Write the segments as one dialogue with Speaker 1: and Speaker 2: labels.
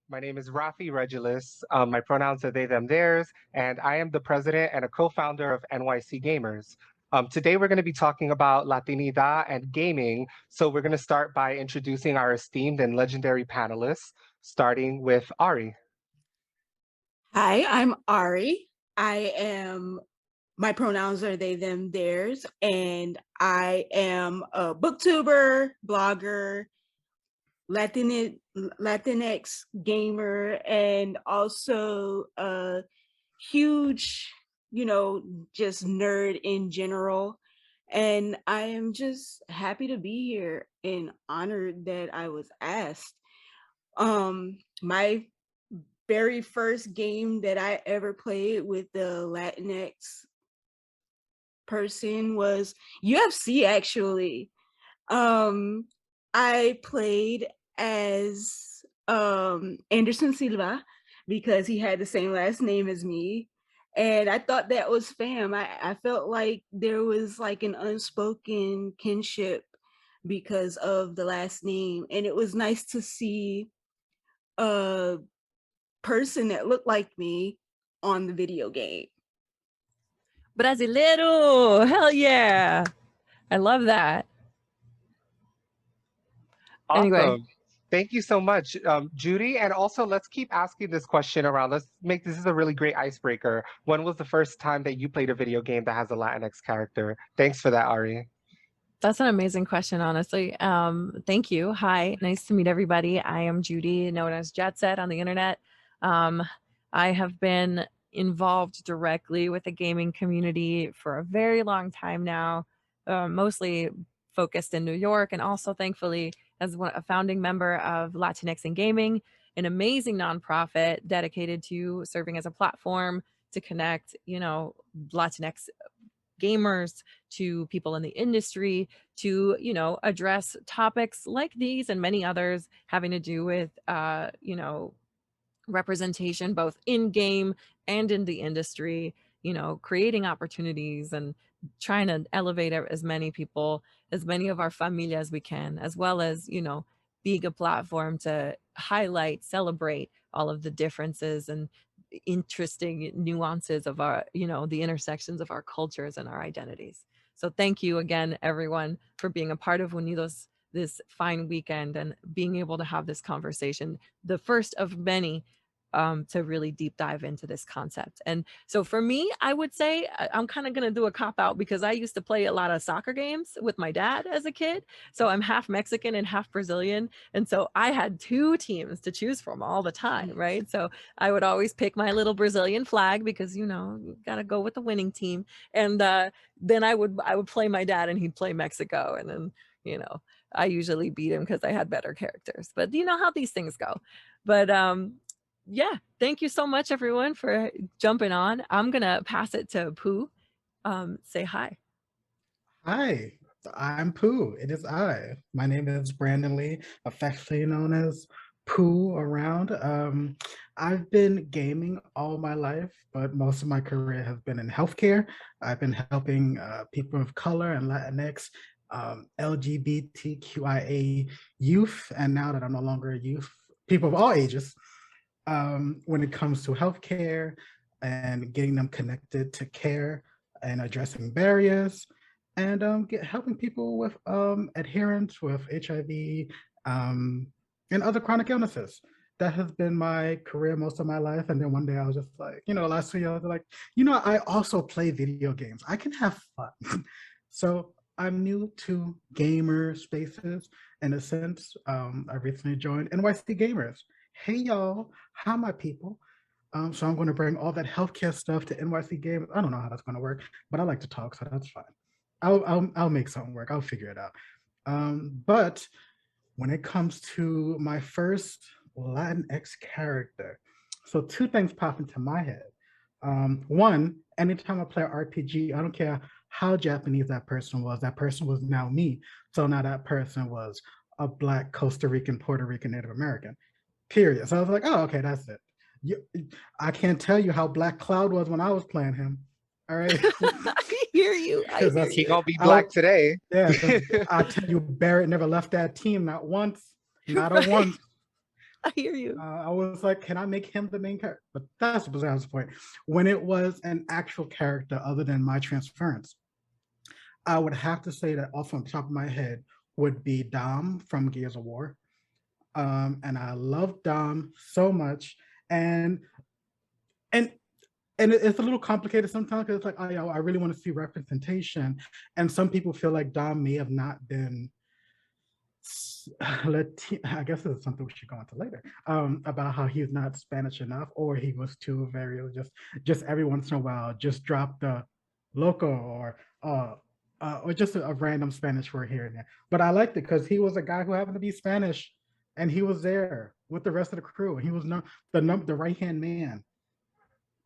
Speaker 1: My name is Rafi Regulus. My pronouns are they, them, theirs, and I am the president and a co-founder of NYC Gamers. Today, we're going to be talking about Latinidad and gaming. So we're going to start by introducing our esteemed and legendary panelists, starting with Ari.
Speaker 2: Hi, I'm Ari. My pronouns are they, them, theirs, and I am a booktuber, blogger, Latinx gamer, and also a huge, just nerd in general. And I am just happy to be here and honored that I was asked. My very first game that I ever played with the Latinx person was UFC actually. Um I played as Anderson Silva because he had the same last name as me. And I thought that was fam. I felt like there was like an unspoken kinship because of the last name. And it was nice to see a person that looked like me on the video game.
Speaker 3: Brasileiro! Hell yeah! I love that. Anyway,
Speaker 1: Awesome. Thank you so much, Judy. And also, let's keep asking this question around. Let's make this is a really great icebreaker. When was the first time that you played a video game that has a Latinx character? Thanks for that, Ari.
Speaker 3: that's an amazing question, honestly. Thank you. Hi, nice to meet everybody. I am Judy, known as Jet Set on the internet. Um, I have been involved directly with the gaming community for a very long time now, mostly focused in New York, and also thankfully as a founding member of Latinx in Gaming, an amazing nonprofit dedicated to serving as a platform to connect, Latinx gamers to people in the industry to address topics like these and many others having to do with representation both in game and in the industry, creating opportunities and trying to elevate as many people, as many of our familia as we can, as well as, being a platform to highlight, celebrate all of the differences and interesting nuances of our, the intersections of our cultures and our identities. So thank you again, everyone, for being a part of Unidos this fine weekend and being able to have this conversation, the first of many, to really deep dive into this concept. And so for me, I would say I'm kind of going to do a cop out because I used to play a lot of soccer games with my dad as a kid. So I'm half Mexican and half Brazilian. And so I had two teams to choose from all the time, right? So I would always pick my little Brazilian flag because, you got to go with the winning team. And then I would play my dad and he'd play Mexico. And then, I usually beat him because I had better characters. But you know how these things go. But yeah, thank you so much, everyone, for jumping on. I'm going to pass it to Pooh. Say hi.
Speaker 4: Hi, I'm Pooh. It is I. My name is Brandon Lee, affectionately known as Pooh around. I've been gaming all my life, but most of my career has been in healthcare. I've been helping people of color and Latinx, LGBTQIA youth, and now that I'm no longer a youth, people of all ages, when it comes to healthcare and getting them connected to care and addressing barriers and helping people with adherence with HIV and other chronic illnesses. That has been my career most of my life. And then one day I was just like, the last 2 years, like, I also play video games. I can have fun. So I'm new to gamer spaces in a sense. I recently joined NYC Gamers. Hey, y'all, how my people? So I'm going to bring all that healthcare stuff to NYC Gamers. I don't know how that's going to work, but I like to talk, so that's fine. I'll make something work. I'll figure it out. But when it comes to my first Latinx character, so two things pop into my head. One, anytime I play an RPG, I don't care how Japanese that person was now me. So now that person was a Black Costa Rican, Puerto Rican, Native American, period. So I was like, oh, okay, that's it. I can't tell you how Black Cloud was when I was playing him. All right.
Speaker 3: I hear you.
Speaker 1: He gonna be black today.
Speaker 4: Yeah, I tell you, Barrett never left that team, not once, not a once.
Speaker 3: I hear you.
Speaker 4: I was like, can I make him the main character? But that's besides the point. When it was an actual character other than my transference, I would have to say that off on the top of my head would be Dom from Gears of War. And I love Dom so much. And and it's a little complicated sometimes because it's like, oh, yeah, I really want to see representation. And some people feel like Dom may have not been I guess this is something we should go into later, about how he's not Spanish enough, or he was too very just every once in a while just drop the loco or just a random Spanish word here and there. But I liked it because he was a guy who happened to be Spanish, and he was there with the rest of the crew. He was not the right hand man,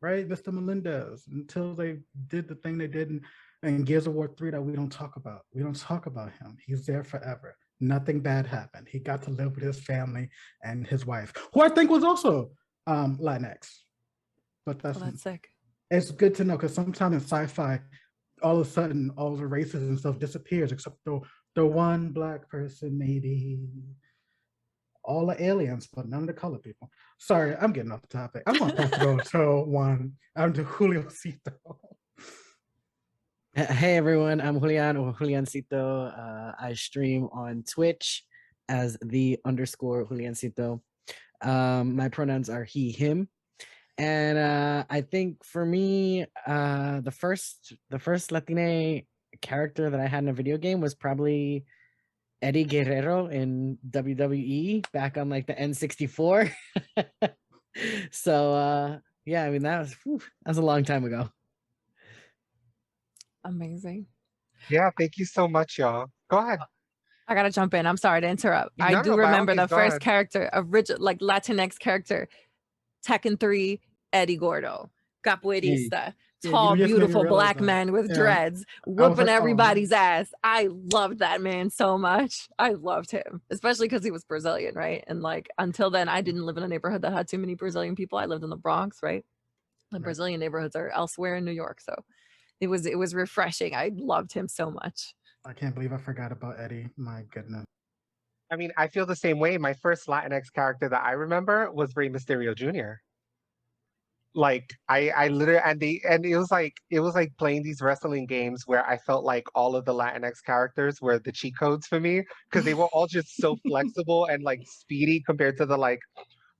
Speaker 4: right, Mr. Melendez, until they did the thing they did in Gears of War 3 that we don't talk about. We don't talk about him. He's there forever. Nothing bad happened. He got to live with his family and his wife, who I think was also Latinx. But that's
Speaker 3: sick.
Speaker 4: It's good to know because sometimes in sci-fi, all of a sudden, all the races and stuff disappears except the one Black person, maybe. All the aliens, but none of the color people. Sorry, I'm getting off topic. I'm gonna pass it over to I'm to Julioncito.
Speaker 5: Hey everyone, I'm Julian or Juliancito. I stream on Twitch as _Juliancito. My pronouns are he, him. And I think for me, the first Latina character that I had in a video game was probably Eddie Guerrero in WWE back on like the N64. So yeah, I mean that was a long time ago.
Speaker 3: Amazing.
Speaker 1: Yeah, thank you so much, y'all. Go ahead.
Speaker 3: I gotta jump in. I'm sorry to interrupt. I do
Speaker 1: by all
Speaker 3: remember the
Speaker 1: means, go
Speaker 3: first
Speaker 1: ahead.
Speaker 3: character, original like Latinx character, Tekken 3, Eddie Gordo, capoeirista, tall,
Speaker 4: just made me
Speaker 3: beautiful
Speaker 4: realize
Speaker 3: black
Speaker 4: that.
Speaker 3: man with
Speaker 4: Yeah.
Speaker 3: dreads,
Speaker 4: was
Speaker 3: whooping
Speaker 4: like, oh.
Speaker 3: everybody's ass. I loved that man so much. I loved him, especially because he was Brazilian, right? And like until then, I didn't live in a neighborhood that had too many Brazilian people. I lived in the Bronx, right? The
Speaker 4: Right.
Speaker 3: Brazilian neighborhoods are elsewhere in New York, so it was refreshing. I loved him so much.
Speaker 4: I can't believe I forgot about Eddie. My goodness.
Speaker 1: I mean, I feel the same way. My first Latinx character that I remember was Rey Mysterio Jr. Like I literally and it was like playing these wrestling games where I felt like all of the Latinx characters were the cheat codes for me because they were all just so flexible and like speedy compared to the like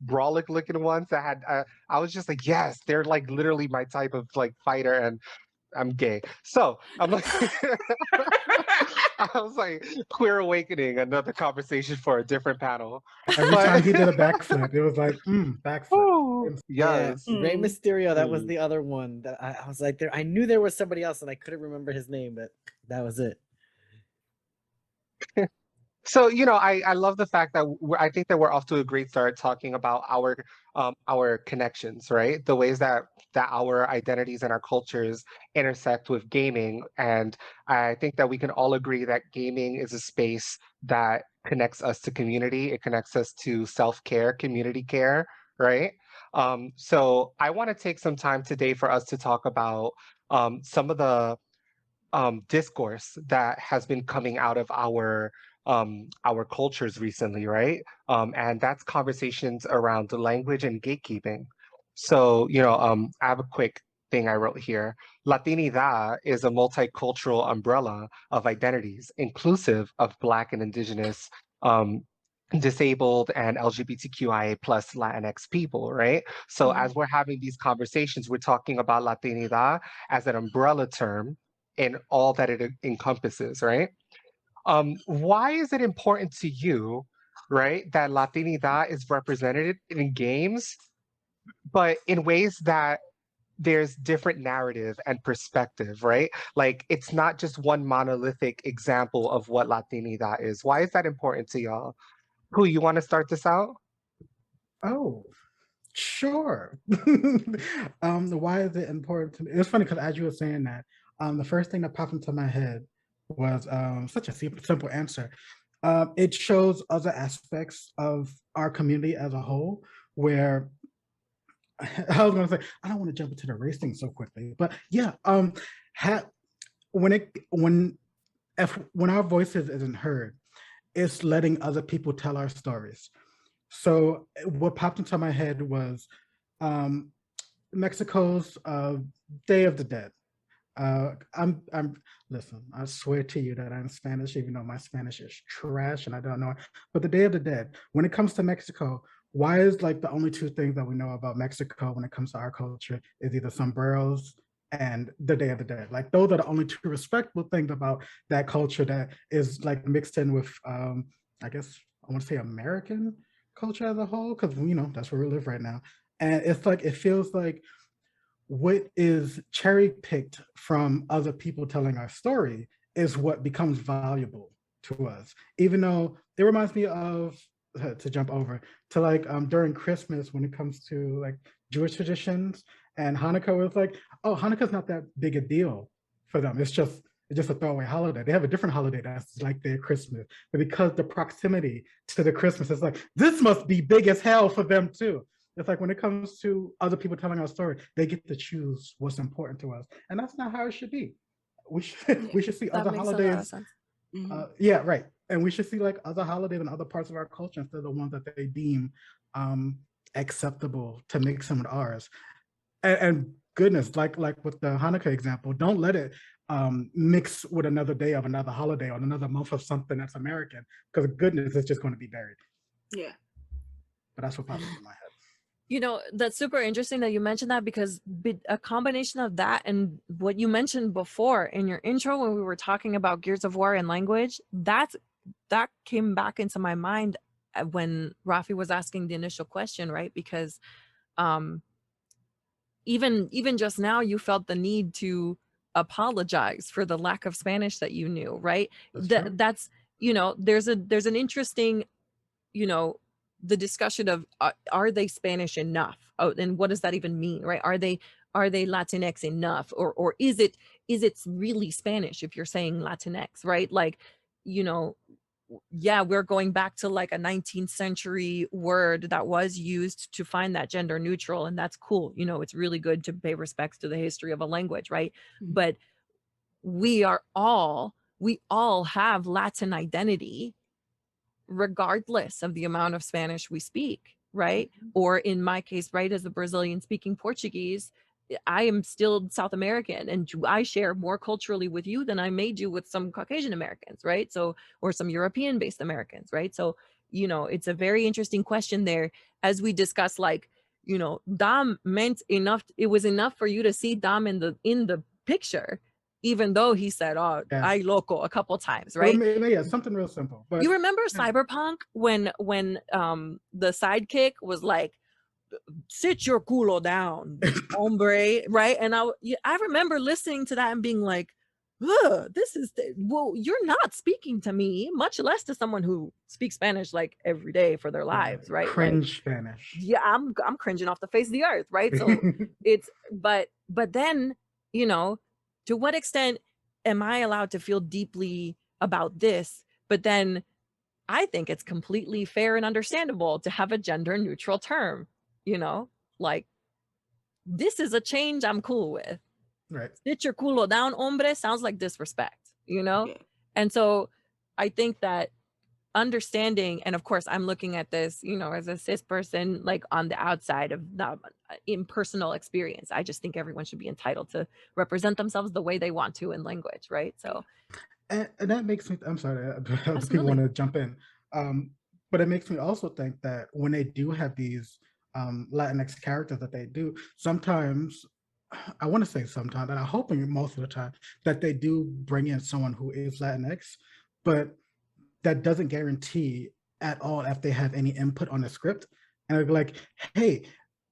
Speaker 1: brolic looking ones that had I was just like, yes, they're like literally my type of like fighter, and I'm gay. So I'm like I was like, queer awakening, another conversation for a different panel.
Speaker 4: Every time he did a backflip, it was like, backflip.
Speaker 1: Ooh,
Speaker 5: Yeah,
Speaker 1: yes.
Speaker 5: Rey Mysterio, that was
Speaker 1: Mm.
Speaker 5: the other one that I was like, I knew there was somebody else and I couldn't remember his name, but that was it.
Speaker 1: So, I love the fact that I think that we're off to a great start talking about our connections, right? The ways that our identities and our cultures intersect with gaming. And I think that we can all agree that gaming is a space that connects us to community. It connects us to self-care, community care, right? So I want to take some time today for us to talk about some of the discourse that has been coming out of our cultures recently, right? And that's conversations around the language and gatekeeping. So, I have a quick thing I wrote here. Latinidad is a multicultural umbrella of identities, inclusive of Black and Indigenous, disabled and LGBTQIA plus Latinx people, right? So as we're having these conversations, we're talking about Latinidad as an umbrella term in all that it encompasses, right? Why is it important to you, right, that Latinidad is represented in games, but in ways that there's different narrative and perspective, right? Like it's not just one monolithic example of what Latinidad is. Why is that important to y'all? Who, you want to start this out?
Speaker 4: Oh, sure. Why is it important to me? It's funny because as you were saying that, the first thing that popped into my head was such a simple answer. It shows other aspects of our community as a whole, where I was going to say, I don't want to jump into the race thing so quickly, but yeah, when our voices isn't heard, it's letting other people tell our stories. So what popped into my head was Mexico's Day of the Dead. I'm listen, I swear to you that I'm Spanish, even though my Spanish is trash and I don't know it. But the Day of the Dead, when it comes to Mexico, why is like the only two things that we know about Mexico when it comes to our culture is either sombreros and the Day of the Dead? Like those are the only two respectable things about that culture that is like mixed in with I guess I want to say American culture as a whole, because that's where we live right now. And it's like it feels like what is cherry picked from other people telling our story is what becomes valuable to us. Even though it reminds me of to jump over to like during Christmas when it comes to like Jewish traditions, and Hanukkah was like, oh, Hanukkah's not that big a deal for them. It's just a throwaway holiday. They have a different holiday that's like their Christmas, but because the proximity to the Christmas is like this must be big as hell for them too. It's like when it comes to other people telling our story, they get to choose what's important to us, and that's not how it should be. We should see
Speaker 3: That
Speaker 4: other
Speaker 3: makes a lot of
Speaker 4: holidays.
Speaker 3: sense.
Speaker 4: Yeah, right. And we should see like other holidays and other parts of our culture instead of the ones that they deem acceptable to mix in with ours. And goodness, like with the Hanukkah example, don't let it mix with another day of another holiday or another month of something that's American, because goodness, it's just going to be buried.
Speaker 2: Yeah.
Speaker 4: But that's what pops into my head.
Speaker 3: That's super interesting that you mentioned that, because a combination of that and what you mentioned before in your intro when we were talking about Gears of War and language, that came back into my mind when Rafi was asking the initial question, right? Because even just now you felt the need to apologize for the lack of Spanish that you knew, right? That's there's an interesting, the discussion of are they Spanish enough? Oh, and what does that even mean, right? Are they Latinx enough, or is it really Spanish if you're saying Latinx, right? Like, yeah, we're going back to like a 19th century word that was used to find that gender neutral, and that's cool. It's really good to pay respects to the history of a language, right? But we all have Latin identity regardless of the amount of Spanish we speak, right? Or in my case, right, as a Brazilian speaking Portuguese, I am still South American, and I share more culturally with you than I may do with some Caucasian Americans, right? So, or some European based Americans, right? So, it's a very interesting question there as we discuss, like, Dom meant enough. It was enough for you to see Dom in the picture, even though he said, oh,
Speaker 4: Yes.
Speaker 3: ay loco a couple times, right?
Speaker 4: Yeah, something real simple. But
Speaker 3: you remember Cyberpunk when the sidekick was like, sit your culo down, hombre, right? And I remember listening to that and being like, this is well, you're not speaking to me, much less to someone who speaks Spanish like every day for their lives, right?
Speaker 4: Cringe Spanish.
Speaker 3: Yeah, I'm cringing off the face of the earth, right? So it's but then, to what extent am I allowed to feel deeply about this? But then I think it's completely fair and understandable to have a gender neutral term, like, this is a change I'm cool with.
Speaker 4: Right.
Speaker 3: Sit your culo down, hombre, sounds like disrespect,
Speaker 2: Yeah.
Speaker 3: And so I think that understanding, and of course I'm looking at this, as a cis person, like on the outside of the impersonal experience, I just think everyone should be entitled to represent themselves the way they want to in language, right? So
Speaker 4: and that makes me, I'm sorry, other people
Speaker 3: Absolutely.
Speaker 4: want to jump in, but it makes me also think that when they do have these Latinx characters that they do, sometimes, I want to say sometimes, and I'm hoping most of the time, that they do bring in someone who is Latinx, but that doesn't guarantee at all if they have any input on the script. And they're like, hey,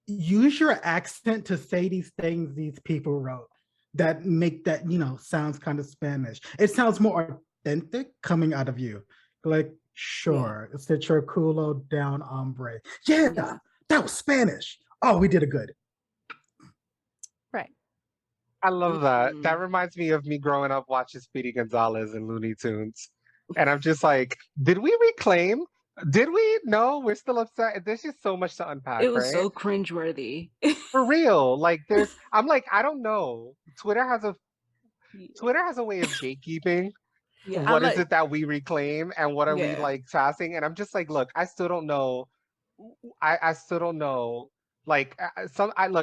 Speaker 4: use your accent to say these things these people wrote that make that, sounds kind of Spanish. It sounds more authentic coming out of you. Like, sure, it's the your culo down, hombre. Yeah, that was Spanish. Oh, we did it good.
Speaker 3: right.
Speaker 1: I love that. That reminds me of me growing up watching Speedy Gonzalez and Looney Tunes. And I'm just like, did we reclaim? Did we? No, we're still upset. There's just so much to unpack,
Speaker 2: It was
Speaker 1: right?
Speaker 2: so cringeworthy.
Speaker 1: For real. Like I'm like, I don't know. Twitter has a way of gatekeeping.
Speaker 2: Yeah.
Speaker 1: What is it that we reclaim and what are we
Speaker 2: Yeah.
Speaker 1: like passing? And I'm just like, look, I still don't know I still don't know. Like I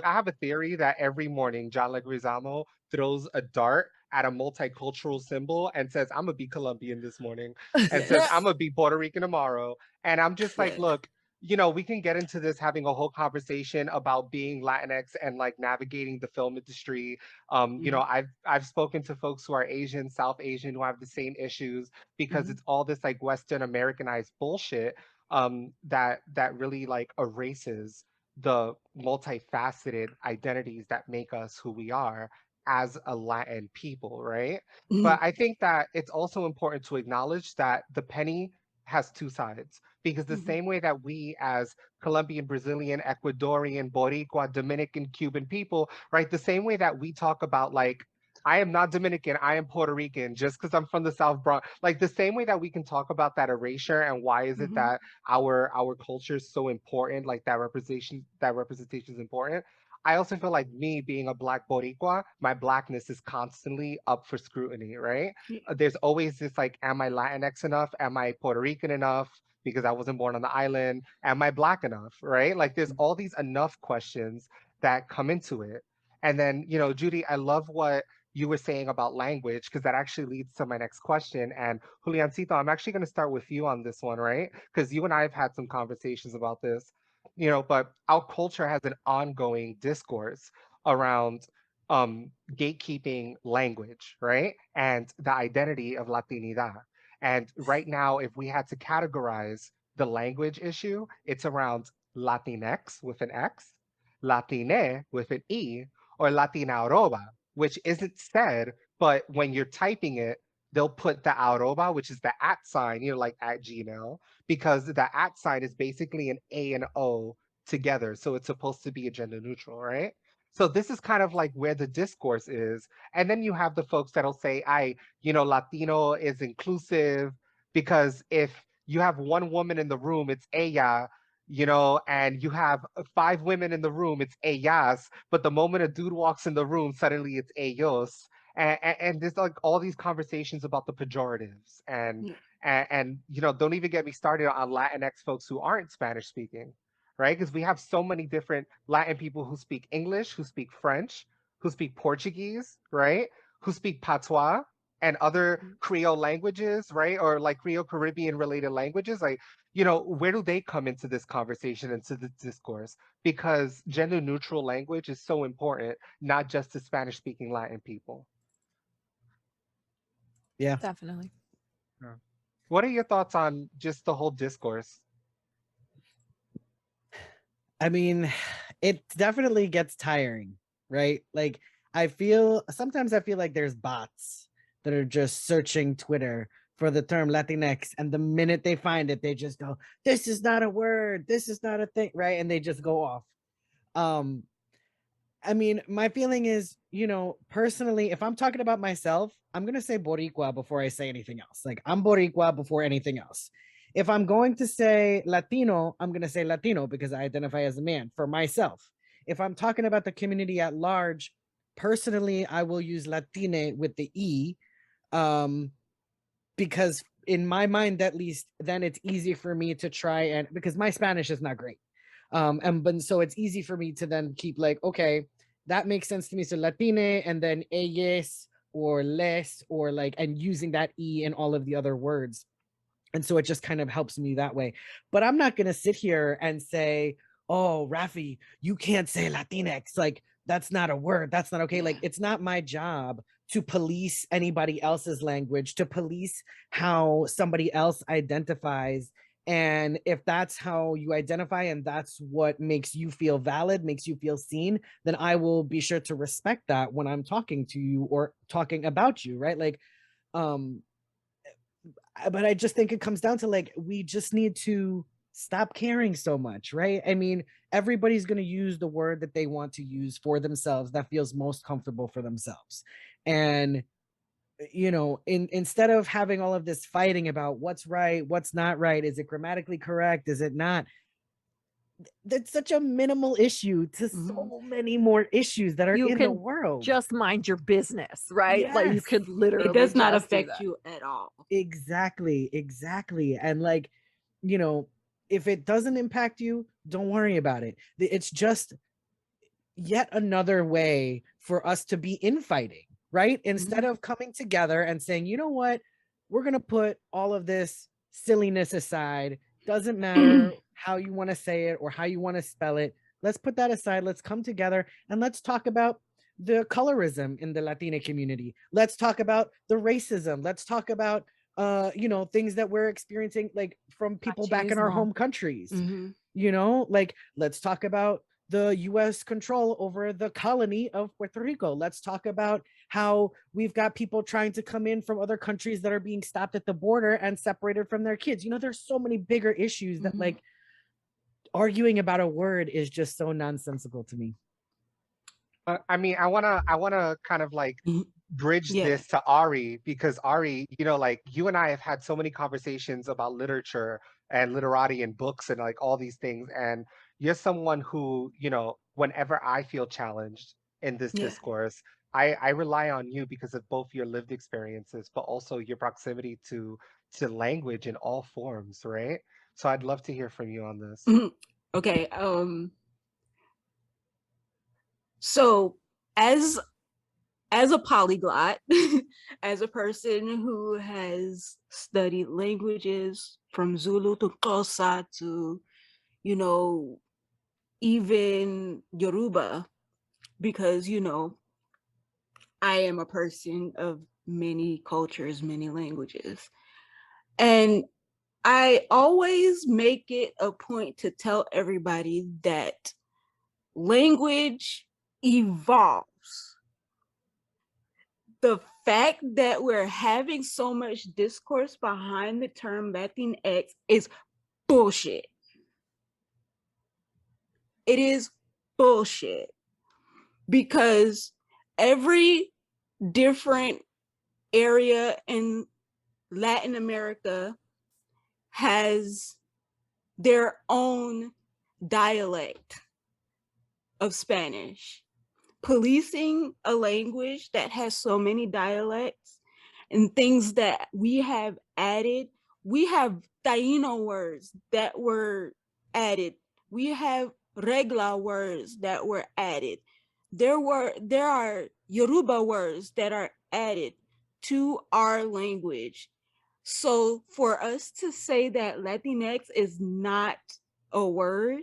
Speaker 1: have a theory that every morning John Leguizamo throws a dart at a multicultural symbol and says, "I'm gonna be Colombian this morning," and says, "I'm
Speaker 2: Yes.
Speaker 1: gonna be Puerto Rican tomorrow." And I'm just like,
Speaker 2: Yes.
Speaker 1: look, we can get into this having a whole conversation about being Latinx and like navigating the film industry.
Speaker 2: Mhm.
Speaker 1: I've spoken to folks who are Asian, South Asian, who have the same issues because
Speaker 2: Mhm.
Speaker 1: it's all this like Western Americanized bullshit that really like erases the multifaceted identities that make us who we are as a Latin people, right? But
Speaker 2: Mhm.
Speaker 1: I think that it's also important to acknowledge that the penny has two sides because the
Speaker 2: Mhm.
Speaker 1: same way that we as Colombian, Brazilian, Ecuadorian, Boricua, Dominican, Cuban people, right? The same way that we talk about like I am not Dominican, I am Puerto Rican just because I'm from the South Bronx. Like the same way that we can talk about that erasure and why is it
Speaker 2: Mhm.
Speaker 1: that our culture is so important, like that representation is important. I also feel like me being a Black Boricua, my Blackness is constantly up for scrutiny, right?
Speaker 2: Yeah.
Speaker 1: There's always this like, am I Latinx enough? Am I Puerto Rican enough? Because I wasn't born on the island. Am I Black enough? Right? Like there's all these enough questions that come into it. And then, Judy, I love what you were saying about language because that actually leads to my next question. And Juliancito, I'm actually going to start with you on this one, right? Because you and I have had some conversations about this, but our culture has an ongoing discourse around gatekeeping language, right? And the identity of Latinidad. And right now, if we had to categorize the language issue, it's around Latinx with an X, Latine with an E, or Latinauroba, which isn't said, but when you're typing it, they'll put the arroba, which is the at sign, like at Gmail, because the at sign is basically an A and O together. So it's supposed to be a gender neutral, right? So this is kind of like where the discourse is. And then you have the folks that'll say, Latino is inclusive because if you have one woman in the room, it's ella, and you have five women in the room, it's ellas. But the moment a dude walks in the room, suddenly it's ellos. And there's like all these conversations about the pejoratives
Speaker 2: Yeah.
Speaker 1: and don't even get me started on Latinx folks who aren't Spanish speaking, right? Because we have so many different Latin people who speak English, who speak French, who speak Portuguese, right? Who speak Patois and other Creole languages, right? Or like Creole Caribbean related languages. Like, where do they come into this conversation, into the discourse? Because gender neutral language is so important, not just to Spanish speaking Latin people.
Speaker 5: Yeah.
Speaker 3: Definitely.
Speaker 1: Yeah. What are your thoughts on just the whole discourse?
Speaker 5: I mean, it definitely gets tiring, right? Like sometimes I feel like there's bots that are just searching Twitter for the term Latinx, and the minute they find it, they just go, "This is not a word. This is not a thing," right? And they just go off. Um, I mean, my feeling is, personally, if I'm talking about myself, I'm going to say Boricua before I say anything else. Like, I'm Boricua before anything else. If I'm going to say Latino, I'm going to say Latino because I identify as a man for myself. If I'm talking about the community at large, personally, I will use Latine with the E, because in my mind, at least, then it's easy for me to try and, because my Spanish is not great. And but so it's easy for me to then keep like, okay, that makes sense to me. So Latine and then ellas or les or like, and using that E in all of the other words. And so it just kind of helps me that way. But I'm not going to sit here and say, oh, Rafi, you can't say Latinx. Like, that's not a word. That's not okay.
Speaker 2: Yeah.
Speaker 5: Like, it's not my job to police anybody else's language, to police how somebody else identifies. And if that's how you identify and that's what makes you feel valid, makes you feel seen, then I will be sure to respect that when I'm talking to you or talking about you, right? Like, but I just think it comes down to like, we just need to stop caring so much, right? I mean, everybody's going to use the word that they want to use for themselves that feels most comfortable for themselves. And instead of having all of this fighting about what's right, what's not right, is it grammatically correct, is it not, that's such a minimal issue to so many more issues that are
Speaker 3: You
Speaker 5: in the
Speaker 3: can
Speaker 5: world.
Speaker 3: just mind your business, right? Like you
Speaker 5: Yes.
Speaker 3: could literally
Speaker 2: It does not
Speaker 3: just do
Speaker 2: affect
Speaker 3: that.
Speaker 2: you at all.
Speaker 5: Exactly. And like, you know, if it doesn't impact you, don't worry about it. It's just yet another way for us to be infighting, right? Instead of coming together and saying, you know what, we're going to put all of this silliness aside. Doesn't matter how you want to say it or how you want to spell it. Let's put that aside. Let's come together and let's talk about the colorism in the Latina community. Let's talk about the racism. Let's talk about you know, things that we're experiencing, like from people back in our home countries. You know, like let's talk about the US control over the colony of Puerto Rico. Let's talk about how we've got people trying to come in from other countries that are being stopped at the border and separated from their kids. You know, there's so many bigger issues that like arguing about a word is just so nonsensical to me.
Speaker 1: I mean, I wanna kind of like bridge this to Ari, because Ari, you know, like you and I have had so many conversations about literature and literati and books and like all these things. And you're someone who, you know, whenever I feel challenged in this discourse, I rely on you because of both your lived experiences, but also your proximity to language in all forms, right? So I'd love to hear from you on this.
Speaker 2: Okay. So as a polyglot, as a person who has studied languages from Zulu to Xhosa to, you know, even Yoruba, because, you know, I am a person of many cultures, many languages. And I always make it a point to tell everybody that language evolves. The fact that we're having so much discourse behind the term Latinx is bullshit. It is bullshit, because every different area in Latin America has their own dialect of Spanish. Policing a language that has so many dialects and things that we have added, we have Taino words that were added. We have regla words that were added. There are Yoruba words that are added to our language. So for us to say that Latinx is not a word,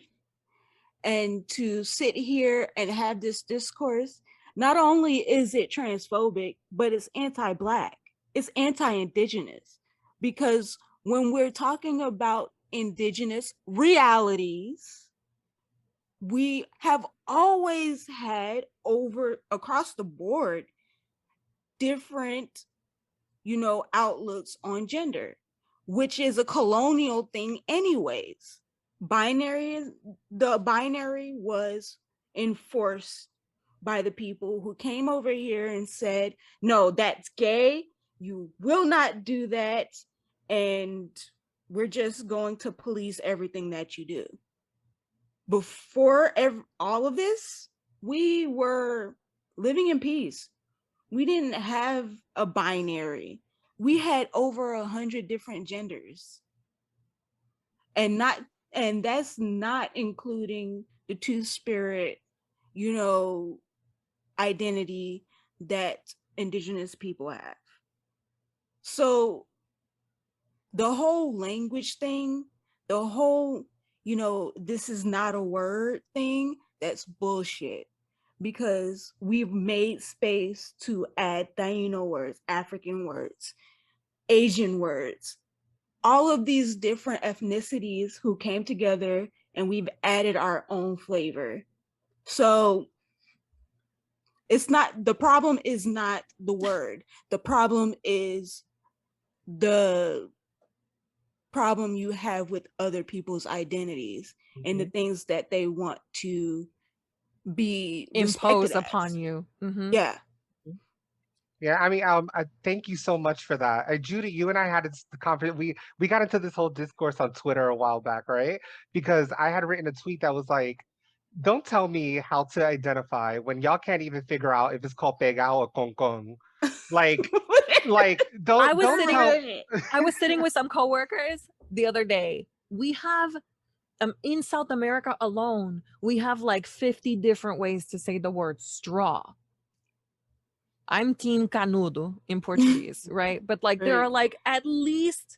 Speaker 2: and to sit here and have this discourse, not only is it transphobic, but it's anti-Black, it's anti-Indigenous. Because when we're talking about Indigenous realities, we have always had across the board different, you know, outlooks on gender, which is a colonial thing anyways. The binary was enforced by the people who came over here and said, no, that's gay, you will not do that, and we're just going to police everything that you do. Before all of this, we were living in peace. We didn't have a binary. We had over 100 different genders. And that's not including the two-spirit, you know, identity that Indigenous people have. So the whole language thing, the whole, you know, this is not a word thing, that's bullshit. Because we've made space to add Taino words, African words, Asian words, all of these different ethnicities who came together, and we've added our own flavor. So the problem is not the word. The problem is the problem you have with other people's identities and the things that they want to be
Speaker 3: imposed upon you.
Speaker 2: Yeah.
Speaker 1: Yeah, I mean, I thank you so much for that. Judy, you and I had the conference. We got into this whole discourse on Twitter a while back, right? Because I had written a tweet that was like, "Don't tell me how to identify when y'all can't even figure out if it's called pegao or con con." Like, don't
Speaker 3: I was
Speaker 1: don't
Speaker 3: sitting
Speaker 1: tell.
Speaker 3: I was sitting with some coworkers the other day. We have In South America alone, we have like 50 different ways to say the word straw. I'm team canudo in Portuguese, right? But like there are
Speaker 2: Right.
Speaker 3: like at least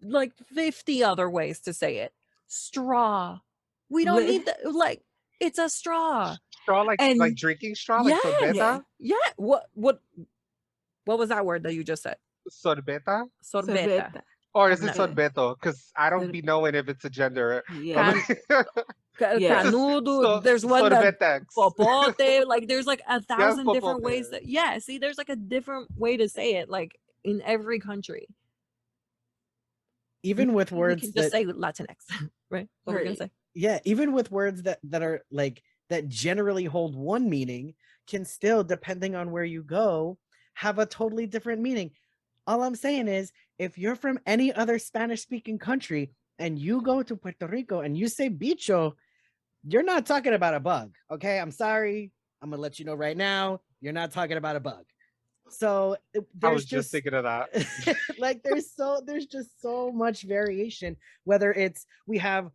Speaker 3: like 50 other ways to say it. Straw. We don't
Speaker 2: Li-
Speaker 3: need that. Like it's a straw.
Speaker 1: Straw like
Speaker 2: and
Speaker 1: drinking straw, like
Speaker 3: Yes.
Speaker 1: sorbeta?
Speaker 3: Yeah. What was that word that you just said?
Speaker 1: Sorbeta?
Speaker 3: Sorbeta.
Speaker 2: sorbeta.
Speaker 1: Or is
Speaker 3: I've
Speaker 1: it
Speaker 3: never.
Speaker 2: Yeah.
Speaker 1: sorbeto? Because I don't
Speaker 2: Sor-
Speaker 1: be knowing if it's a gender. I'm
Speaker 2: Yeah.
Speaker 3: Can
Speaker 1: like,
Speaker 2: Yes.
Speaker 3: canudo. There's one that
Speaker 1: sorbetex.
Speaker 3: popote. Like there's like a
Speaker 1: Yes,
Speaker 3: thousand different ways
Speaker 1: popote.
Speaker 3: that yeah. See, there's like a different way to say it. Like in every country.
Speaker 5: Even with
Speaker 3: Maybe we
Speaker 5: words
Speaker 3: can just
Speaker 5: that,
Speaker 3: say Latinx, right? What we're gonna
Speaker 2: Right.
Speaker 3: say?
Speaker 5: yeah, even with words that are like that generally hold one meaning, can still, depending on where you go, have a totally different meaning. All I'm saying is, if you're from any other Spanish speaking country and you go to Puerto Rico and you say bicho, you're not talking about a bug. Okay, I'm sorry, I'm gonna let you know right now, you're not talking about a bug. So
Speaker 1: I
Speaker 5: there's
Speaker 1: was just
Speaker 5: just
Speaker 1: thinking of that.
Speaker 5: like there's just so much variation, whether it's we have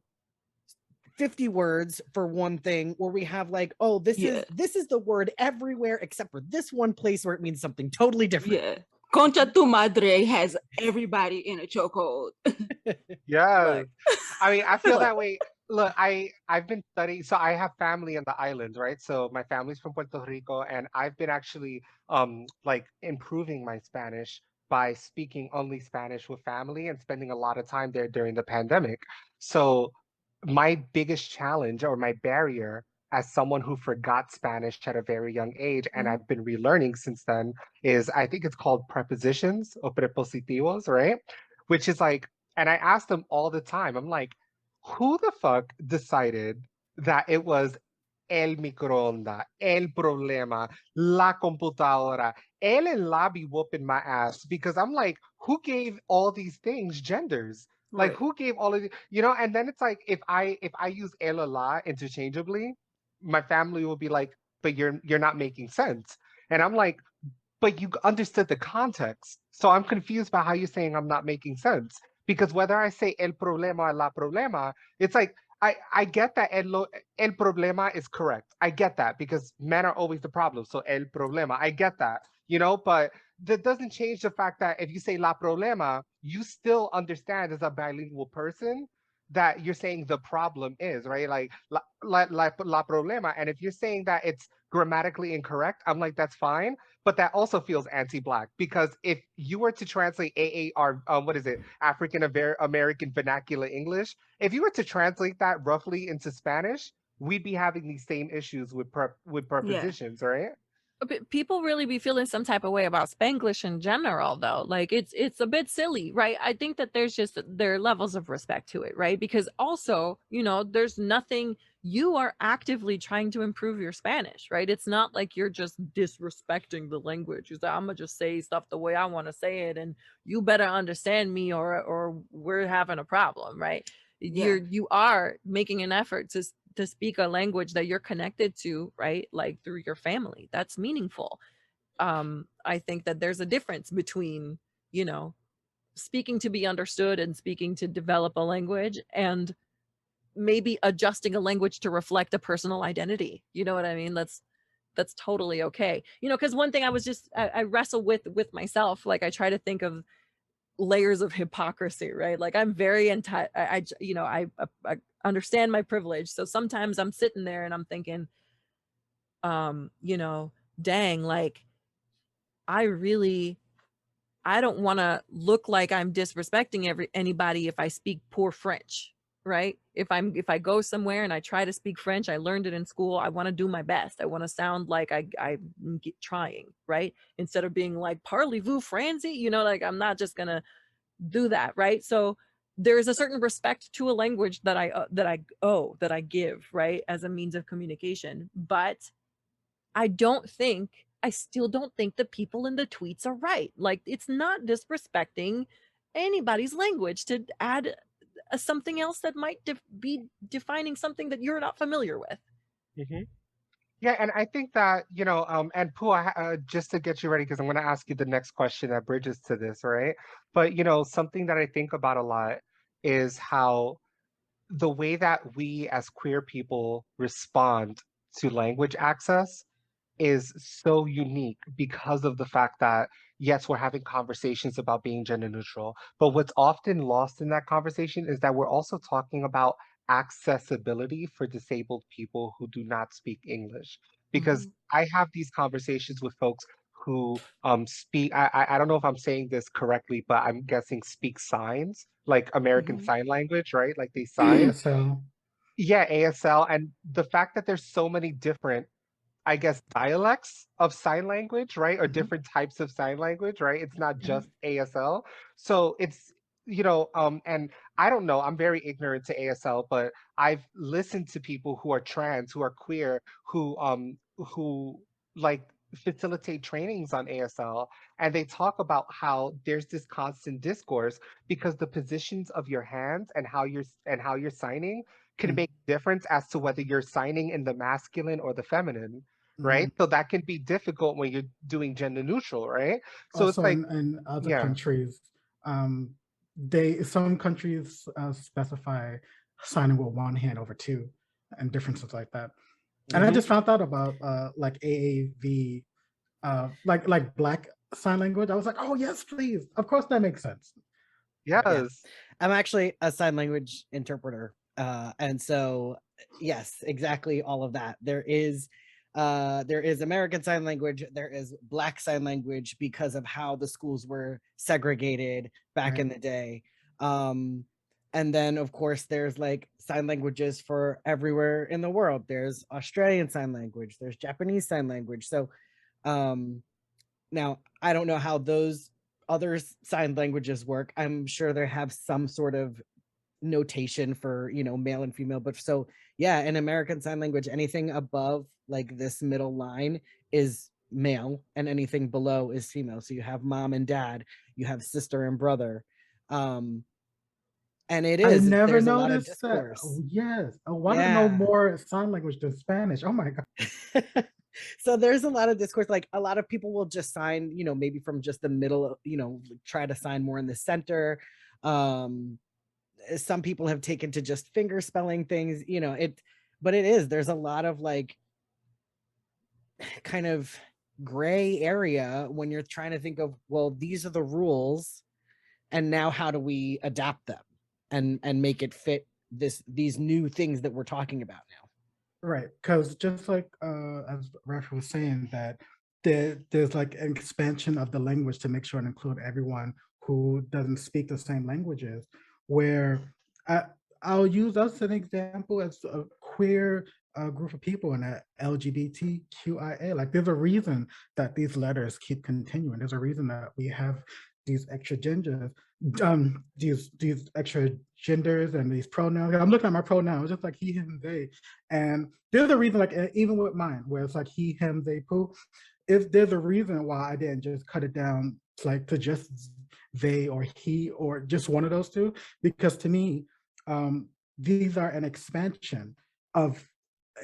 Speaker 5: 50 words for one thing, or we have like, oh,
Speaker 2: Yeah.
Speaker 5: this is the word everywhere except for this one place where it means something totally different.
Speaker 2: Yeah. Concha tu madre has everybody in a chokehold.
Speaker 1: Yes.
Speaker 2: Like,
Speaker 1: I mean, I feel
Speaker 2: like,
Speaker 1: that way. Look, I've been studying, so I have family in the islands, right? So my family's from Puerto Rico, and I've been actually like improving my Spanish by speaking only Spanish with family and spending a lot of time there during the pandemic. So my biggest challenge or my barrier as someone who forgot Spanish at a very young age and
Speaker 2: Mhm.
Speaker 1: I've been relearning since then is I think it's called prepositions or prepositivos, right? Which is like, and I ask them all the time, I'm like, who the fuck decided that it was el microondas, el problema, la computadora, el enla be whooping my ass? Because I'm like, who gave all these things genders? Like
Speaker 2: Right.
Speaker 1: who gave all of the, and then it's like if I use el or la interchangeably, my family will be like, but you're not making sense. And I'm like, but you understood the context. So I'm confused by how you're saying I'm not making sense. Because whether I say el problema or la problema, it's like I get that el problema is correct. I get that because men are always the problem. So el problema, I get that, but that doesn't change the fact that if you say la problema, you still understand as a bilingual person that you're saying the problem is, right? Like la problema. And if you're saying that it's grammatically incorrect, I'm like, that's fine, but that also feels anti-black because if you were to translate AAR, what is it, African American Vernacular English, if you were to translate that roughly into Spanish, we'd be having these same issues with
Speaker 2: Yeah.
Speaker 1: prepositions, right?
Speaker 3: But people really be feeling some type of way about Spanglish in general, though. Like it's a bit silly, right? I think that there are levels of respect to it, right? Because also, there's nothing, you are actively trying to improve your Spanish, right? It's not like you're just disrespecting the language. You say, I'm gonna just say stuff the way I want to say it, and you better understand me, or we're having a problem, right?
Speaker 2: Yeah.
Speaker 3: You are making an effort to speak a language that you're connected to, right? Like through your family. That's meaningful. I think that there's a difference between, you know, speaking to be understood and speaking to develop a language, and maybe adjusting a language to reflect a personal identity. You know what I mean? That's totally okay. Because one thing I wrestle with myself, like I try to think of layers of hypocrisy, right? Like I'm very I understand my privilege. So sometimes I'm sitting there and I'm thinking, you know, dang, like I really I don't want to look like I'm disrespecting anybody if I speak poor French, right? If I go somewhere and I try to speak French, I learned it in school. I want to do my best. I want to sound like I'm trying, right? Instead of being like parlez-vous Francie, like I'm not just gonna do that, right? So there's a certain respect to a language that I give, right, as a means of communication. But I still don't think the people in the tweets are right. Like it's not disrespecting anybody's language to add something else that might be defining something that you're not familiar with.
Speaker 1: Hmm. Yeah, and I think that, and Pooh, just to get you ready, because I'm going to ask you the next question that bridges to this, right? But, something that I think about a lot is how the way that we as queer people respond to language access is so unique because of the fact that yes, we're having conversations about being gender neutral, but what's often lost in that conversation is that we're also talking about accessibility for disabled people who do not speak English. Because
Speaker 2: Mhm.
Speaker 1: I have these conversations with folks who speak, I don't know if I'm saying this correctly, but I'm guessing speak signs, like American
Speaker 2: Mhm.
Speaker 1: Sign Language, right? Like they sign.
Speaker 4: ASL.
Speaker 1: Yeah, ASL. And the fact that there's so many different, I guess, dialects of sign language, right? Or
Speaker 4: Mhm,
Speaker 1: different types of sign language, right? It's not
Speaker 4: mhm,
Speaker 1: just ASL. So it's, and I don't know, I'm very ignorant to ASL, but I've listened to people who are trans, who are queer, who like facilitate trainings on ASL, and they talk about how there's this constant discourse because the positions of your hands and how you're signing can
Speaker 4: mhm,
Speaker 1: make difference as to whether you're signing in the masculine or the feminine, right?
Speaker 4: mhm.
Speaker 1: So that can be difficult when you're doing gender neutral, right? So it's
Speaker 4: Also,
Speaker 1: like,
Speaker 4: in other
Speaker 1: yeah,
Speaker 4: countries, some countries specify signing with one hand over two, and differences like that. And I
Speaker 1: hmm,
Speaker 4: just found out about like AAV, like Black Sign Language. I was like, oh yes, please. Of course, that makes sense.
Speaker 5: Yeah.
Speaker 1: yes,
Speaker 5: I'm actually a sign language interpreter. And so yes, exactly all of that. There is American Sign Language, there is Black Sign Language because of how the schools were segregated back
Speaker 4: Right.
Speaker 5: in the day. Um, and then of course there's like sign languages for everywhere in the world. There's Australian Sign Language, there's Japanese Sign Language. So um now, I don't know how those other sign languages work. I'm sure they have some sort of notation for, male and female, but so yeah, in American Sign Language, anything above like this middle line is male and anything below is female. So you have mom and dad, you have sister and brother. Um and
Speaker 4: I never
Speaker 5: there's a lot of
Speaker 4: noticed that. Oh,
Speaker 5: discourse.
Speaker 4: yes. Oh, why do I know
Speaker 5: Yeah.
Speaker 4: more sign language than Spanish? Oh my God.
Speaker 5: So there's a lot of discourse. Like a lot of people will just sign, maybe from just the middle, try to sign more in the center. Um, some people have taken to just finger spelling things, but there's a lot of like kind of gray area when you're trying to think of, well, these are the rules, and now how do we adapt them and make it fit these new things that we're talking about now.
Speaker 4: Right, because just like as Raf was saying, that there's like an expansion of the language to make sure and include everyone who doesn't speak the same languages. Where I, I'll use us as an example as a queer group of people in a LGBTQIA. Like, there's a reason that these letters keep continuing. There's a reason that we have these extra genders, these extra genders and these pronouns. I'm looking at my pronouns, just like he, him, they. And there's a reason, like even with mine, where it's like he, him, they, poo. If there's a reason why I didn't just cut it down like to just they or he or just one of those two, because to me, these are an expansion of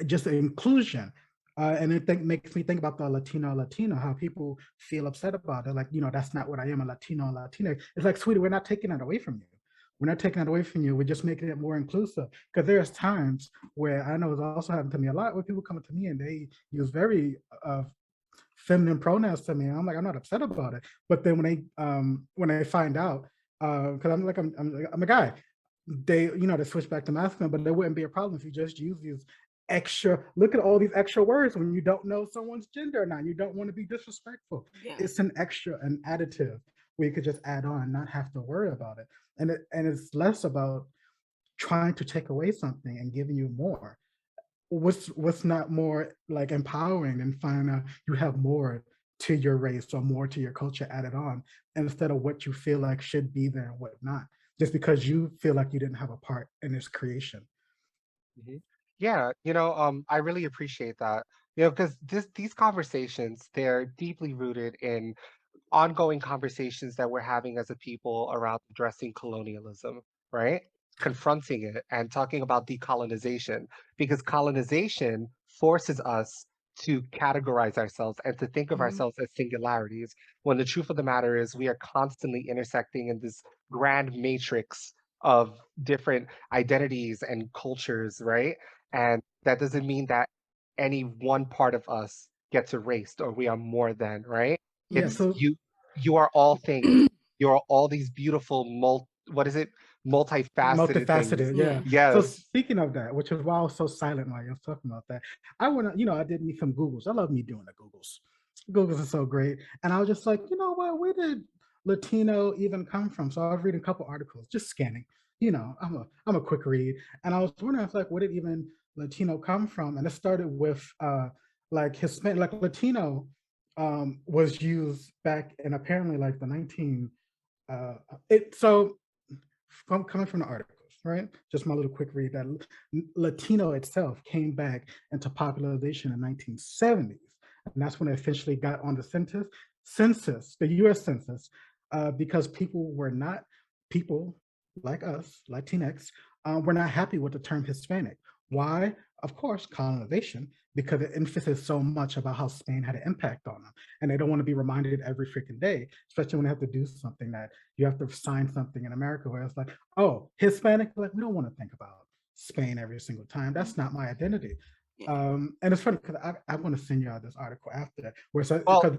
Speaker 4: just inclusion. And it makes me think about the Latino, how people feel upset about it. Like, that's not what I am, a Latina. It's like, sweetie, we're not taking that away from you. We're not taking that away from you. We're just making it more inclusive. Because there's times where I know it's also happened to me a lot, where people come to me and they use very feminine pronouns to me. And I'm like, I'm not upset about it. But then when they find out, because I'm a guy, they switch back to masculine, but there wouldn't be a problem if you just use these extra, look at all these extra words when you don't know someone's gender or not. You don't want to be disrespectful.
Speaker 2: Yeah.
Speaker 4: It's an extra, an additive where you could just add on, not have to worry about it. And it's less about trying to take away something and giving you more. What's not more like empowering than finding out you have more to your race or more to your culture added on, instead of what you feel like should be there and what not, just because you feel like you didn't have a part in this creation.
Speaker 1: mhm. Yeah, I really appreciate that. Because these conversations, they're deeply rooted in ongoing conversations that we're having as a people around addressing colonialism, right? Confronting it and talking about decolonization, because colonization forces us to categorize ourselves and to think of
Speaker 2: Mhm.
Speaker 1: ourselves as singularities, when the truth of the matter is we are constantly intersecting in this grand matrix of different identities and cultures, right? And that doesn't mean that any one part of us gets erased or we are more than, right?
Speaker 4: Yeah,
Speaker 1: It's
Speaker 4: so
Speaker 1: you are all things. You are all these beautiful what is it? Multifaceted things.
Speaker 4: multifaceted, yeah.
Speaker 2: Yeah.
Speaker 4: So
Speaker 1: Yes.
Speaker 4: speaking of that, which is why I was so silent while you was talking about that, I wanna, I did me some Googles. I love me doing the Googles. Googles are so great. And I was just like, you know what, where did Latino even come from? So I was reading a couple articles, just scanning. I'm a quick read. And I was wondering if like where did even Latino come from? And it started with like Hispanic, like Latino was used back in apparently like the 19 it so from coming from the articles, right? Just my little quick read that Latino itself came back into popularization in 1970s, and that's when it officially got on the the U.S. Census, because people were not people like us, Latinx, were not happy with the term Hispanic. Why? Of course, colonization, because it emphasizes so much about how Spain had an impact on them, and they don't want to be reminded every freaking day, especially when they have to do something that you have to sign something in America where it's like, oh, Hispanic, like we don't want to think about Spain every single time. That's not my identity.
Speaker 2: Yeah.
Speaker 4: And it's funny because I want to send you out this article after that where it's
Speaker 1: Well,
Speaker 4: because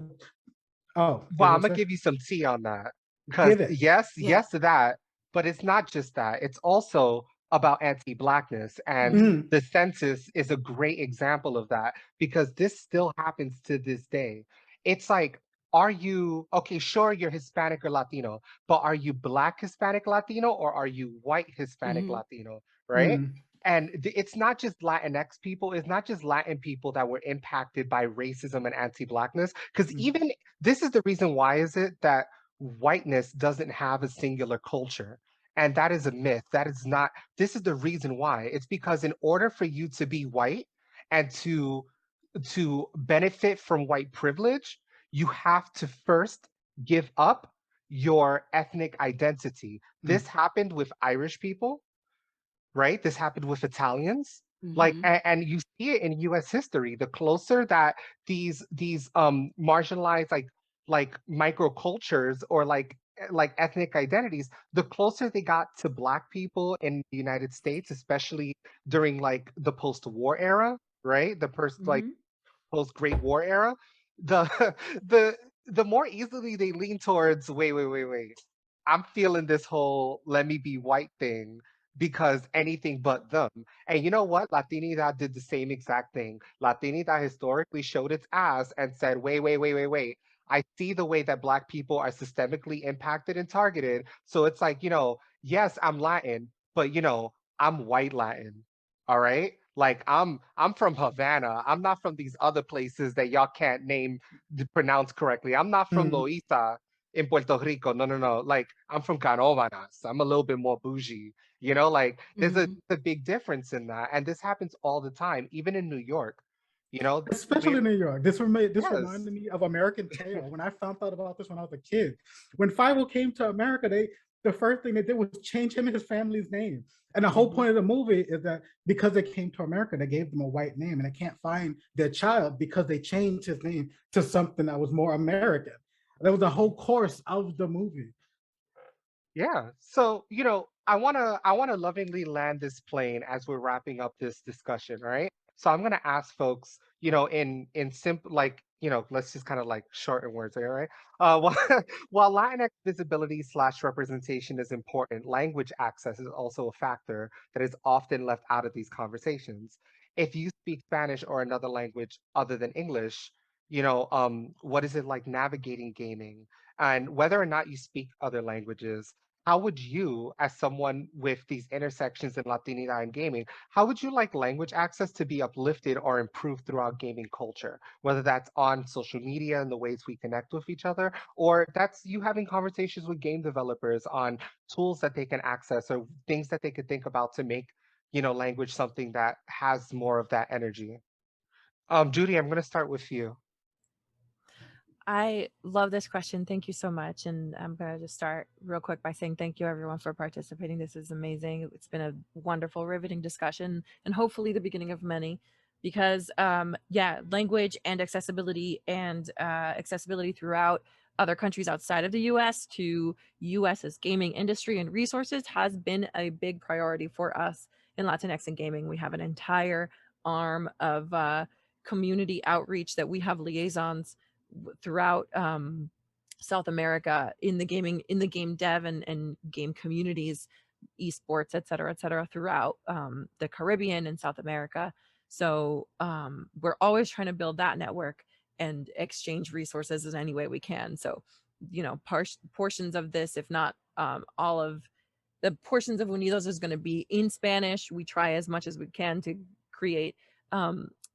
Speaker 4: oh, you
Speaker 1: well,
Speaker 4: were
Speaker 1: I'm
Speaker 4: gonna
Speaker 1: gonna
Speaker 4: say
Speaker 1: give you some tea on that. Because
Speaker 4: give it.
Speaker 1: yes,
Speaker 2: Yeah.
Speaker 1: yes to that, but it's not just that. It's also about anti-blackness. And
Speaker 2: Mhm.
Speaker 4: Mm,
Speaker 1: the census is a great example of that because this still happens to this day. It's like, are you okay, sure, you're Hispanic or Latino, but are you Black Hispanic Latino or are you white Hispanic
Speaker 2: Mhm.
Speaker 1: Latino? Right?
Speaker 4: mm,
Speaker 1: And it's not just Latinx people, it's not just Latin people that were impacted by racism and anti-blackness. Because
Speaker 4: mm,
Speaker 1: even this is the reason why is it that whiteness doesn't have a singular culture. And that is a myth. That is not, this is the reason why. It's because in order for you to be white and to benefit from white privilege, you have to first give up your ethnic identity.
Speaker 4: mm,
Speaker 1: This happened with Irish people, right? This happened with Italians. Like,
Speaker 2: Mhm.
Speaker 1: and you see it in US history. The closer that these marginalized like microcultures or like ethnic identities, the closer they got to Black people in the United States, especially during like the post-war era, right? The first like
Speaker 2: Mhm.
Speaker 1: post-Great War era, the the the more easily they lean towards, wait. I'm feeling this whole let me be white thing because anything but them. And you know what? Latinidad did the same exact thing. Latinidad historically showed its ass and said, wait. I see the way that Black people are systemically impacted and targeted. So it's like, yes, I'm Latin, but I'm white Latin. All right. Like I'm from Havana. I'm not from these other places that y'all can't pronounce correctly. I'm not from
Speaker 4: mm.
Speaker 1: Loíza in Puerto Rico. No. Like I'm from Canóvanas. I'm a little bit more bougie. Like there's a,
Speaker 2: Mhm.
Speaker 1: a big difference in that. And this happens all the time, even in New York.
Speaker 4: Especially
Speaker 1: We're
Speaker 4: in New York. This
Speaker 1: yes.
Speaker 4: reminded me of American Tail. When I found out about this when I was a kid. When Five came to America, the first thing they did was change him and his family's name. And the whole
Speaker 2: Mhm.
Speaker 4: point of the movie is that because they came to America, they gave them a white name and they can't find their child because they changed his name to something that was more American. That was the whole course of the movie.
Speaker 1: Yeah. So, I wanna lovingly land this plane as we're wrapping up this discussion, right? So I'm gonna ask folks, in simple like, let's just kind of like shorten words, all right? While, while Latinx visibility slash representation is important, language access is also a factor that is often left out of these conversations. If you speak Spanish or another language other than English, what is it like navigating gaming? And whether or not you speak other languages, how would you, as someone with these intersections in Latinidad and gaming, how would you like language access to be uplifted or improved throughout gaming culture? Whether that's on social media and the ways we connect with each other, or that's you having conversations with game developers on tools that they can access or things that they could think about to make, language something that has more of that energy. Judy, I'm going to start with you.
Speaker 3: I love this question. Thank you so much. And I'm going to just start real quick by saying thank you, everyone, for participating. This is amazing. It's been a wonderful, riveting discussion and hopefully the beginning of many. Because, yeah, language and accessibility throughout other countries outside of the US to US's gaming industry and resources has been a big priority for us in Latinx and gaming. We have an entire arm of community outreach that we have liaisons throughout South America in the game dev and game communities, esports, et cetera, throughout the Caribbean and South America. So we're always trying to build that network and exchange resources in any way we can. So, portions of this, if not all of the portions of Unidos, is going to be in Spanish. We try as much as we can to create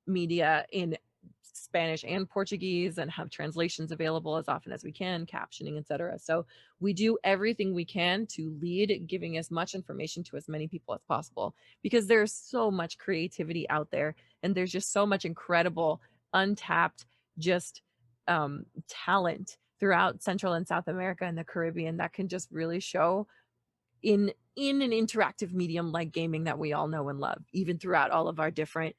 Speaker 3: media in Spanish and Portuguese and have translations available as often as we can, captioning, etc. So we do everything we can to lead giving as much information to as many people as possible, because there's so much creativity out there and there's just so much incredible untapped just talent throughout Central and South America and the Caribbean that can just really show in an interactive medium like gaming that we all know and love, even throughout all of our different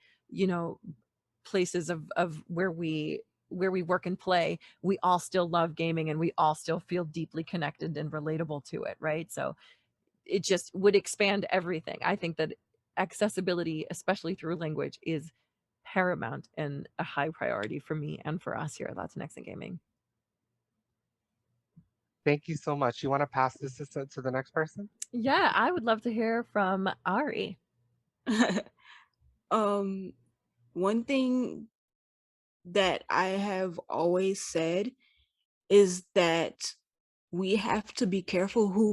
Speaker 3: places of where we work and play. We all still love gaming and we all still feel deeply connected and relatable to it, right? So it just would expand everything. I think that accessibility, especially through language, is paramount and a high priority for me and for us here at Latinx in Gaming.
Speaker 1: Thank you so much. You want to pass this to the next person?
Speaker 3: Yeah, I would love to hear from Ari.
Speaker 2: One thing that I have always said is that we have to be careful who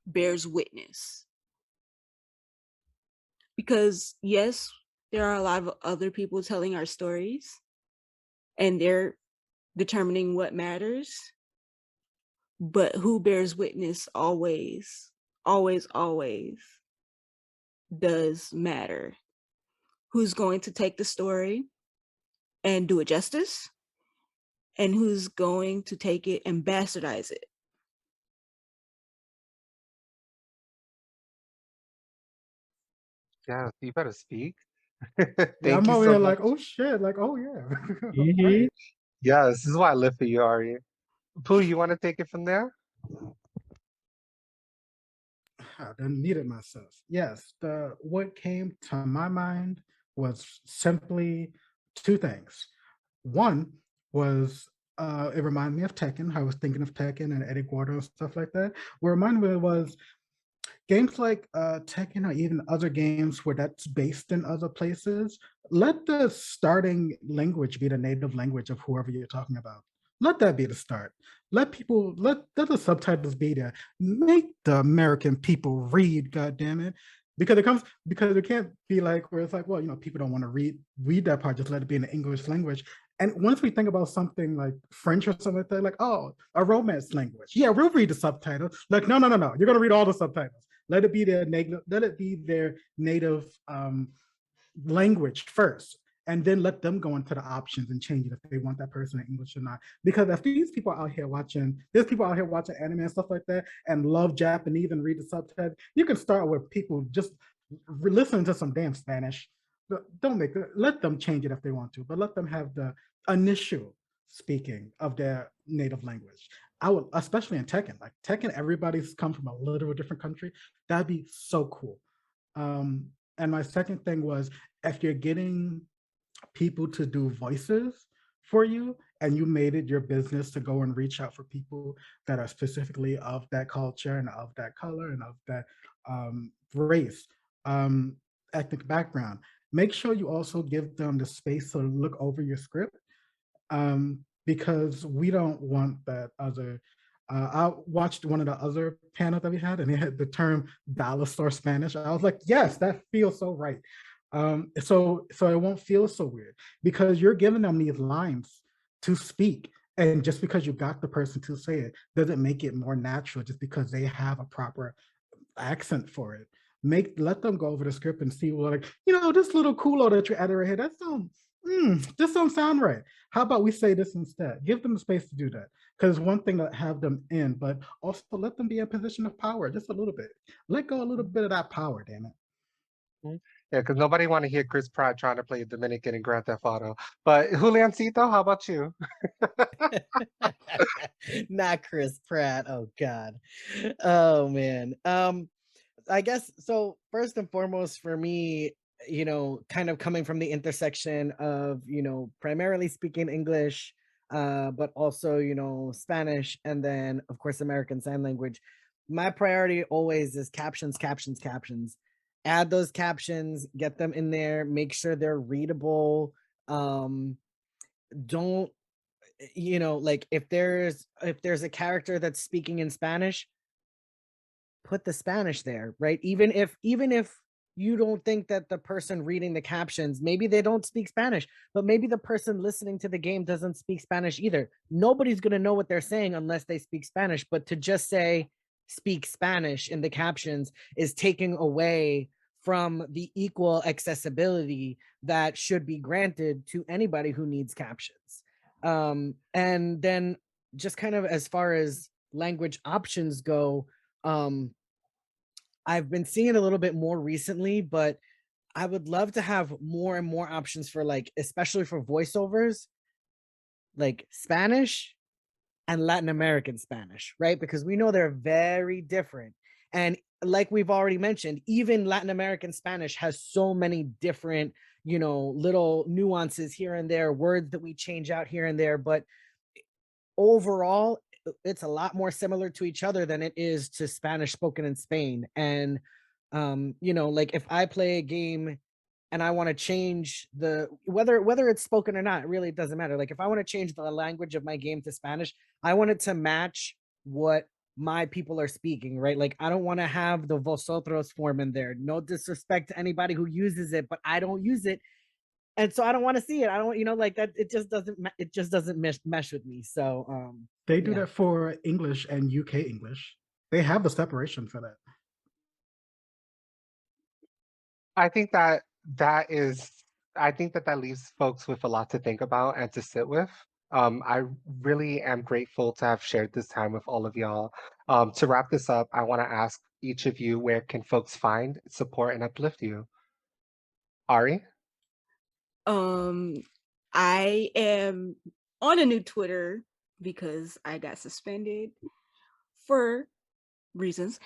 Speaker 2: bears witness. Because yes, there are a lot of other people telling our stories and they're determining what matters. But who bears witness always does matter. Who's going to take the story and do it justice, and who's going to take it and bastardize it.
Speaker 1: Yeah, you better speak.
Speaker 4: Yeah,
Speaker 1: Thank
Speaker 4: I'm
Speaker 1: you
Speaker 4: over
Speaker 1: so
Speaker 4: here
Speaker 1: much.
Speaker 4: like, oh shit, like, oh yeah.
Speaker 1: Mhm. Yeah, this is why I live for you, Ari. Pooh, you want to take it from there?
Speaker 4: I done muted myself. Yes, what came to my mind was simply two things. One was it reminded me of Tekken. I was thinking of Tekken and Eddie Gordo and stuff like that. What reminded me was games like Tekken or even other games where that's based in other places. Let the starting language be the native language of whoever you're talking about. Let that be the start. Let the subtitles be there. Make the American people read, God damn it. Because it can't be like where it's like, well, people don't want to read that part, just let it be in the English language. And once we think about something like French or something like that, like, oh, a romance language. Yeah, we'll read the subtitles. Like, no. You're gonna read all the subtitles. Let it be their native language first, and then let them go into the options and change it if they want that person in English or not. Because if there's people out here watching anime and stuff like that and love Japanese and read the subtitles, you can start with people just listening to some damn Spanish. Let them change it if they want to, but let them have the initial speaking of their native language. I would, especially in Tekken, like Tekken, everybody's come from a little different country. That'd be so cool. And my second thing was, if you're getting people to do voices for you and you made it your business to go and reach out for people that are specifically of that culture and of that color and of that race, ethnic background, make sure you also give them the space to look over your script, because we don't want that other. I watched one of the other panels that we had, and they had the term "dollar store Spanish." I was like, "Yes, that feels so right." So it won't feel so weird because you're giving them these lines to speak, and just because you got the person to say it doesn't make it more natural. Just because they have a proper accent for it, let them go over the script and see, well, like, this little culo that you added right here, this don't sound right. How about we say this instead? Give them the space to do that. Because one thing to have them in, but also let them be in a position of power just a little bit. Let go a little bit of that power, damn it.
Speaker 1: Yeah, because nobody want to hear Chris Pratt trying to play a Dominican in Grand Theft Auto. But Juliancito, how about you?
Speaker 5: Not Chris Pratt. Oh God. Oh man. I guess so. First and foremost, for me, kind of coming from the intersection of, primarily speaking English, but also, Spanish, and then of course American Sign Language. My priority always is captions, captions, captions. Add those captions, get them in there, make sure they're readable. Don't like if there's a character that's speaking in Spanish, put the Spanish there, right? Even if you don't think that the person reading the captions, maybe they don't speak Spanish, but maybe the person listening to the game doesn't speak Spanish either. Nobody's going to know what they're saying unless they speak Spanish, but to just say speak Spanish in the captions is taking away from the equal accessibility that should be granted to anybody who needs captions. And then just kind of as far as language options go, I've been seeing it a little bit more recently, but I would love to have more and more options for, like, especially for voiceovers, like Spanish and Latin American Spanish, right? Because we know they're very different. And like we've already mentioned, even Latin American Spanish has so many different, little nuances here and there, words that we change out here and there. But overall, it's a lot more similar to each other than it is to Spanish spoken in Spain. And like if I play a game and I want to change the whether it's spoken or not, it really doesn't matter. Like if I want to change the language of my game to Spanish, I want it to match what my people are speaking, right? Like I don't want to have the vosotros form in there. No disrespect to anybody who uses it, but I don't use it, and so I don't want to see it. I don't, like that. It just doesn't mesh with me. So
Speaker 4: They do
Speaker 5: yeah.
Speaker 4: that for English and UK English. They have the separation for that.
Speaker 1: I think that leaves folks with a lot to think about and to sit with. I really am grateful to have shared this time with all of y'all. To wrap this up, I want to ask each of you, where can folks find, support, and uplift you? Ari?
Speaker 2: I am on a new Twitter because I got suspended for reasons.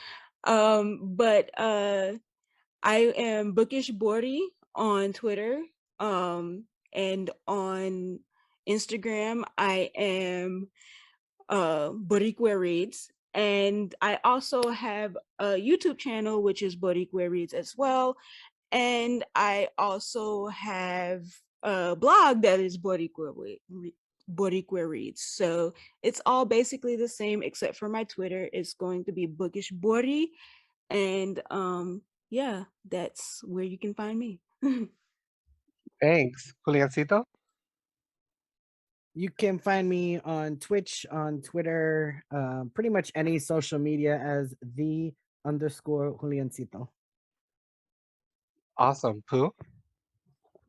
Speaker 2: But I am Bookish Bordy on Twitter. And on Instagram, I am Boricua Reads. And I also have a YouTube channel, which is Boricua Reads as well. And I also have a blog that is Boricua Reads. So it's all basically the same, except for my Twitter. It's going to be Bookish Bori. And yeah, that's where you can find me.
Speaker 1: Thanks. Juliancito?
Speaker 5: You can find me on Twitch, on Twitter, pretty much any social media as _Juliancito.
Speaker 1: Awesome. Pooh?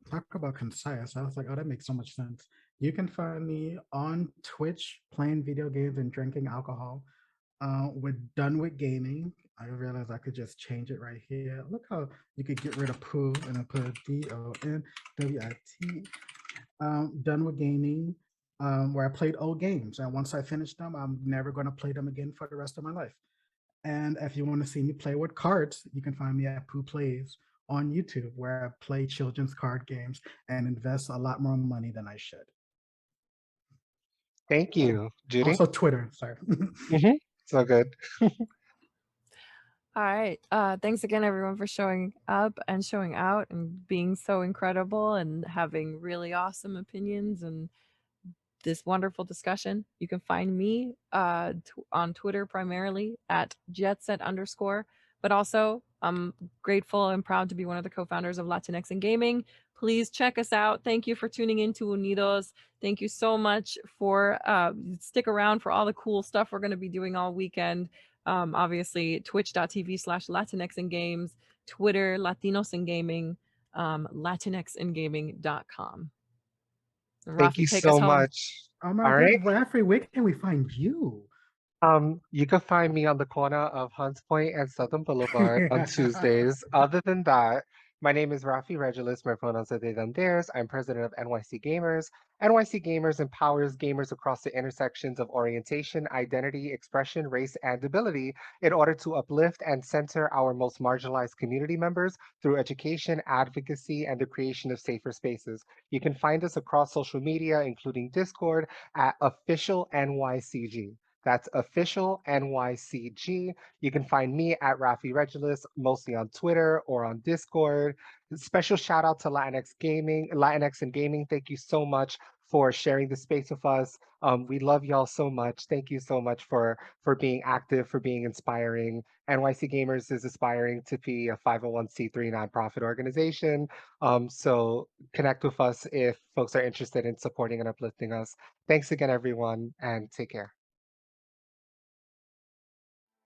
Speaker 4: Talk about concise. I was like, oh, that makes so much sense. You can find me on Twitch playing video games and drinking alcohol. We're done with gaming. I realized I could just change it right here. Look how you could get rid of Pooh and then put DONWIT. Done with gaming, where I played old games. And once I finish them, I'm never going to play them again for the rest of my life. And if you want to see me play with cards, you can find me at Pooh Plays on YouTube, where I play children's card games and invest a lot more money than I should.
Speaker 1: Thank you. Judy?
Speaker 4: Also Twitter, sorry.
Speaker 1: So good.
Speaker 3: All right. Thanks again, everyone, for showing up and showing out and being so incredible and having really awesome opinions and this wonderful discussion. You can find me on Twitter primarily at jetset_, but also I'm grateful and proud to be one of the co-founders of Latinx in Gaming. Please check us out. Thank you for tuning in to Unidos. Thank you so much for stick around for all the cool stuff we're going to be doing all weekend. Obviously, twitch.tv/Latinx in Games, Twitter, Latinos in Gaming, latinxingaming.com.
Speaker 1: Thank you
Speaker 3: Rafi, take us
Speaker 1: so
Speaker 3: home.
Speaker 1: much.
Speaker 4: Oh my
Speaker 1: All right.
Speaker 4: God, Rafi, where can we find you?
Speaker 1: You can find me on the corner of Hunts Point and Southern Boulevard on Tuesdays. Other than that, My name is Rafi Regulus. My pronouns are they, them, theirs. I'm president of NYC Gamers. NYC Gamers empowers gamers across the intersections of orientation, identity, expression, race, and ability in order to uplift and center our most marginalized community members through education, advocacy, and the creation of safer spaces. You can find us across social media, including Discord, at official NYCG. That's official NYCG. You can find me at Rafi Regulus, mostly on Twitter or on Discord. Special shout out to Latinx and Gaming. Thank you so much for sharing the space with us. We love y'all so much. Thank you so much for being active, for being inspiring. NYC Gamers is aspiring to be a 501c3 nonprofit organization. So connect with us if folks are interested in supporting and uplifting us. Thanks again, everyone, and take care.